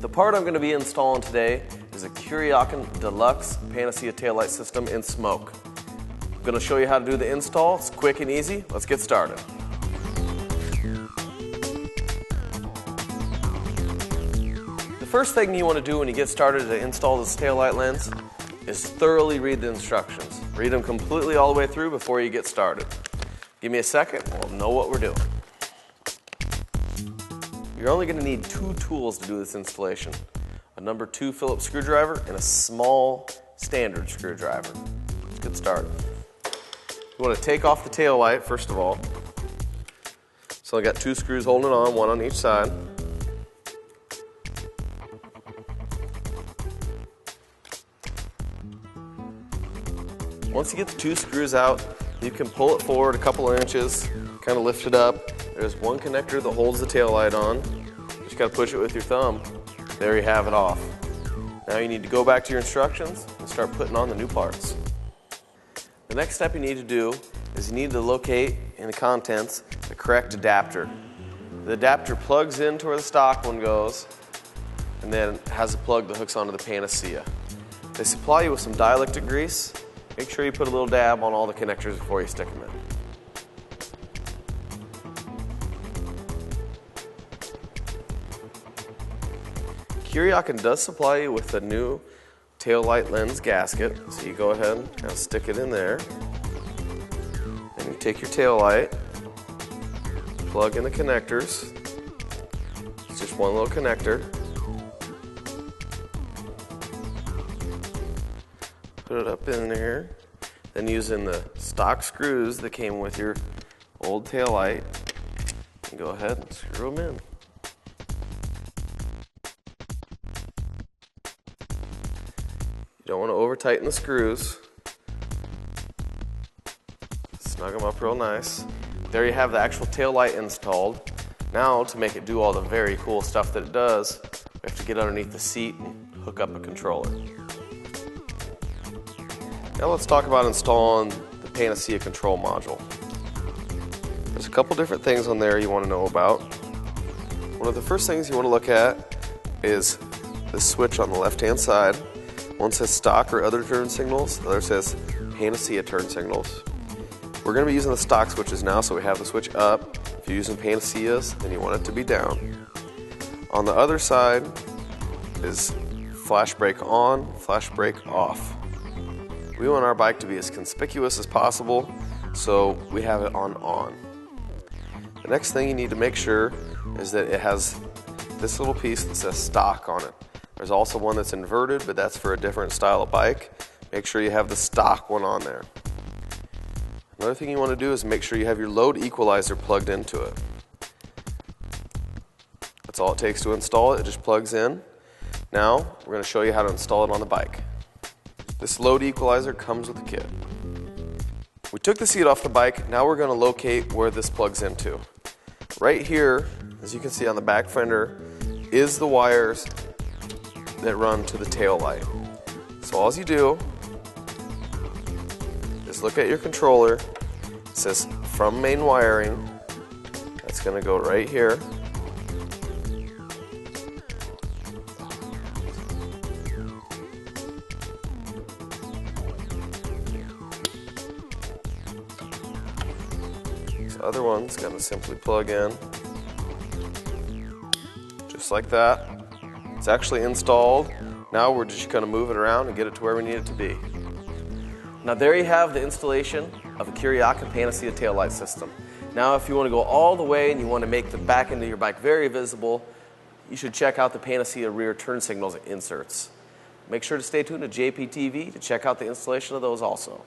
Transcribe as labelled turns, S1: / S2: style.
S1: The part I'm going to be installing today is a Kuryakyn Deluxe Panacea Tail Light system in smoke. I'm going to show you how to do the install. It's quick and easy. Let's get started. The first thing you want to do when you get started to install this tail light lens is thoroughly read the instructions. Read them completely all the way through before you get started. Give me a second, we'll know what we're doing. You're only going to need two tools to do this installation. A number 2 Phillips screwdriver and a small standard screwdriver. Let's get started. You want to take off the tail light first of all. So I got 2 screws holding it on, one on each side. Once you get the 2 screws out, you can pull it forward a couple of inches, kind of lift it up. There's one connector that holds the tail light on. You just got to push it with your thumb. There you have it off. Now you need to go back to your instructions and start putting on the new parts. The next step you need to do is you need to locate in the contents the correct adapter. The adapter plugs into where the stock one goes and then has a plug that hooks onto the Panacea. They supply you with some dielectric grease. Make sure you put a little dab on all the connectors before you stick them in. Kuryakyn does supply you with a new tail light lens gasket, so you go ahead and kind of stick it in there. And you take your tail light, plug in the connectors. It's just one little connector. Put it up in there. Then using the stock screws that came with your old tail light, you go ahead and screw them in. You don't want to over tighten the screws. Snug them up real nice. There you have the actual tail light installed. Now to make it do all the very cool stuff that it does, we have to get underneath the seat and hook up a controller. Now let's talk about installing the Panacea control module. There's a couple different things on there you want to know about. One of the first things you want to look at is the switch on the left-hand side. One says stock or other turn signals, the other says Panacea turn signals. We're going to be using the stock switches now, so we have the switch up. If you're using Panaceas, then you want it to be down. On the other side is flash brake on, flash brake off. We want our bike to be as conspicuous as possible, so we have it on. The next thing you need to make sure is that it has this little piece that says stock on it. There's also one that's inverted, but that's for a different style of bike. Make sure you have the stock one on there. Another thing you want to do is make sure you have your load equalizer plugged into it. That's all it takes to install it. It just plugs in. Now, we're going to show you how to install it on the bike. This load equalizer comes with the kit. We took the seat off the bike. Now we're going to locate where this plugs into. Right here, as you can see on the back fender, is the wires that run to the tail light. So all you do is look at your controller. It says from main wiring. That's going to go right here. This other one's going to simply plug in just like that. It's actually installed. Now we're just going to move it around and get it to where we need it to be. Now there you have the installation of a Kuryakyn Panacea Tail Light system. Now if you want to go all the way and you want to make the back end of your bike very visible, you should check out the Panacea rear turn signals inserts. Make sure to stay tuned to JPTV to check out the installation of those also.